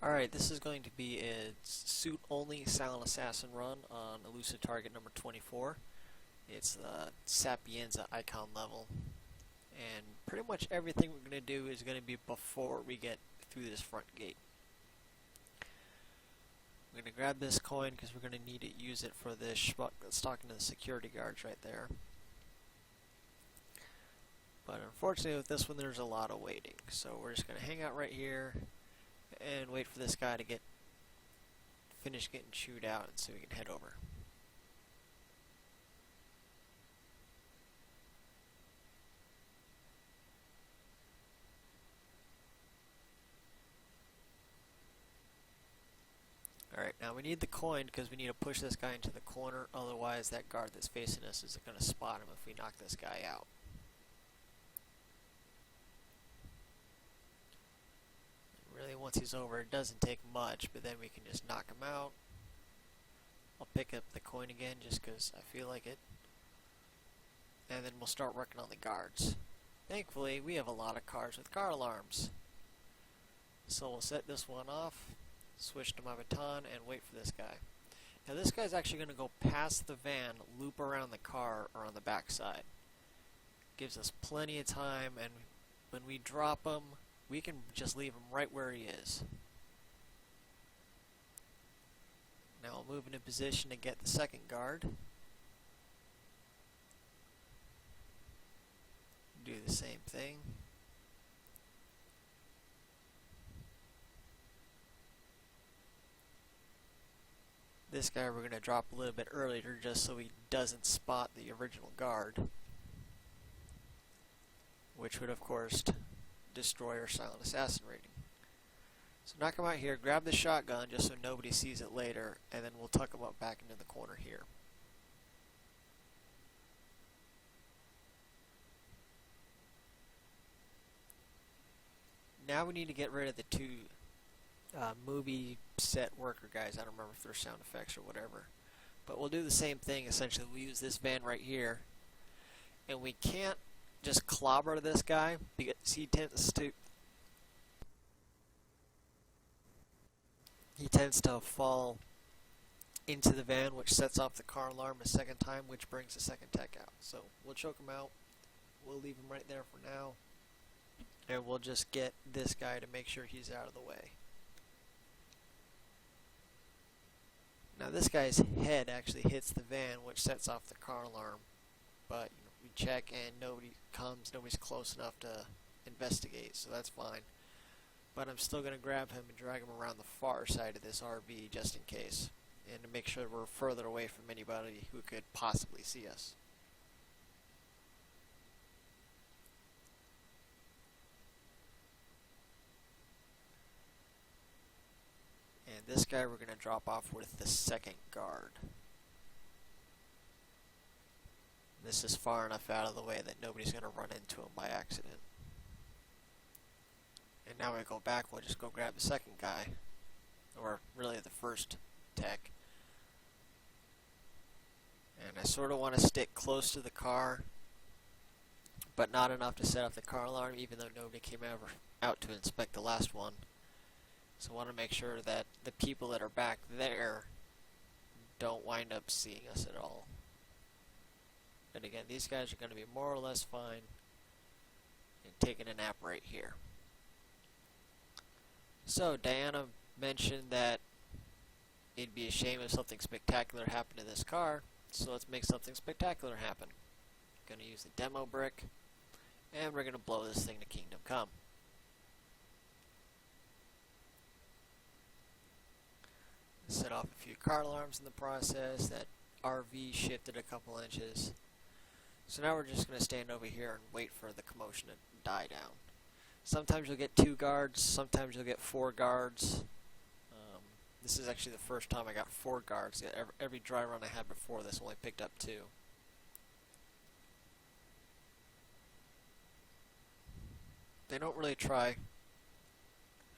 Alright, this is going to be a suit-only silent assassin run on elusive target number 24. It's the Sapienza icon level. And pretty much everything we're going to do is going to be before we get through this front gate. We're going to grab this coin because we're going to need to use it for this schmuck that's talking to the security guards right there. But unfortunately with this one there's a lot of waiting. So we're just going to hang out right here and wait for this guy to finish getting chewed out and so we can head over. Alright, now we need the coin because we need to push this guy into the corner, otherwise that guard that's facing us isn't going to spot him if we knock this guy out. Really, once he's over, it doesn't take much, but then we can just knock him out. I'll pick up the coin again just because I feel like it. And then we'll start working on the guards. Thankfully, we have a lot of cars with car alarms. So we'll set this one off, switch to my baton, and wait for this guy. Now this guy's actually going to go past the van, loop around the car, or on the back side. Gives us plenty of time, and when we drop him, we can just leave him right where he is. Now I'll move into position to get the second guard. Do the same thing. This guy we're going to drop a little bit earlier just so he doesn't spot the original guard, which would of course destroy our silent assassin rating. So knock him out here, grab the shotgun just so nobody sees it later, and then we'll tuck him up back into the corner here. Now we need to get rid of the two movie set worker guys. I don't remember if they're sound effects or whatever. But we'll do the same thing essentially. We'll use this van right here, and we can't just clobber this guy because he tends to fall into the van, which sets off the car alarm a second time, which brings the second tech out. So we'll choke him out. We'll leave him right there for now, and we'll just get this guy to make sure he's out of the way. Now this guy's head actually hits the van, which sets off the car alarm, but we check and nobody's close enough to investigate, so that's fine. But I'm still going to grab him and drag him around the far side of this RV just in case, and to make sure we're further away from anybody who could possibly see us. And this guy we're going to drop off with the second guard. This is far enough out of the way that nobody's going to run into him by accident. And now we go back, we'll just go grab the second guy, or really the first tech. And I sort of want to stick close to the car, but not enough to set off the car alarm, even though nobody came out to inspect the last one. So I want to make sure that the people that are back there don't wind up seeing us at all. But again, these guys are going to be more or less fine and taking a nap right here. So Diana mentioned that it'd be a shame if something spectacular happened to this car, so let's make something spectacular happen. Going to use the demo brick, and we're going to blow this thing to Kingdom Come. Set off a few car alarms in the process. That RV shifted a couple inches. So now we're just going to stand over here and wait for the commotion to die down. Sometimes you'll get 2 guards, sometimes you'll get 4 guards. This is actually the first time I got 4 guards. Every dry run I had before this only picked up 2. They don't really try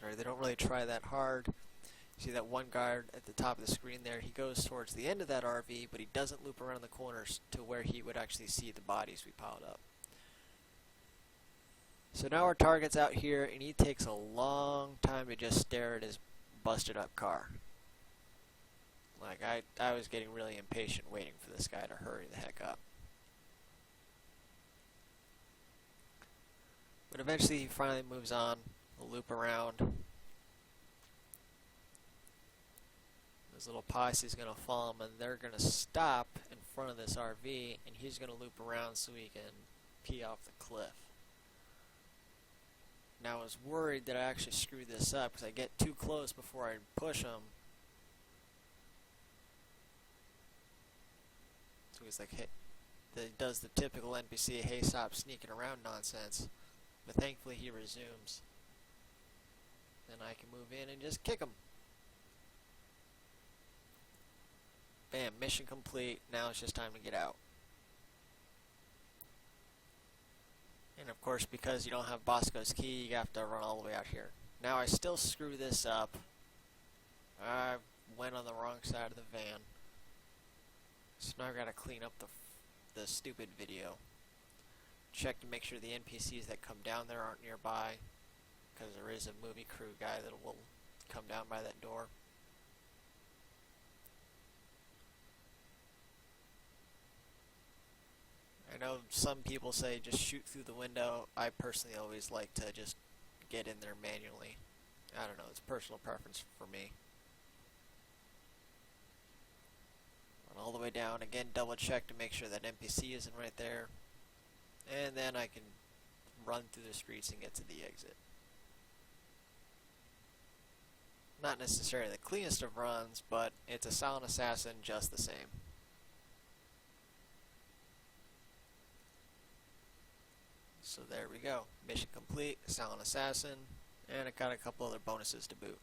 that hard. See that one guard at the top of the screen there, he goes towards the end of that RV, but he doesn't loop around the corners to where he would actually see the bodies we piled up. So now our target's out here, and he takes a long time to just stare at his busted up car. Like, I was getting really impatient waiting for this guy to hurry the heck up. But eventually he finally moves on, a loop around. His little posse's gonna follow him, and they're gonna stop in front of this RV, and he's gonna loop around so he can pee off the cliff. Now I was worried that I actually screwed this up because I get too close before I push him. So he's like, hey, does the typical NPC, hey, stop sneaking around nonsense. But thankfully he resumes. Then I can move in and just kick him. Bam, mission complete. Now it's just time to get out. And of course, because you don't have Bosco's key, you have to run all the way out here. Now I still screw this up. I went on the wrong side of the van. So now I gotta clean up the stupid video. Check to make sure the NPCs that come down there aren't nearby, because there is a movie crew guy that will come down by that door. I know some people say just shoot through the window. I personally always like to just get in there manually. I don't know, it's personal preference for me. Run all the way down, again double check to make sure that NPC isn't right there. And then I can run through the streets and get to the exit. Not necessarily the cleanest of runs, but it's a silent assassin just the same. So there we go. Mission complete, silent assassin, and I got a couple other bonuses to boot.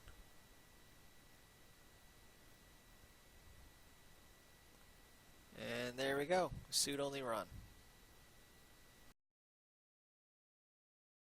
And there we go. Suit only run.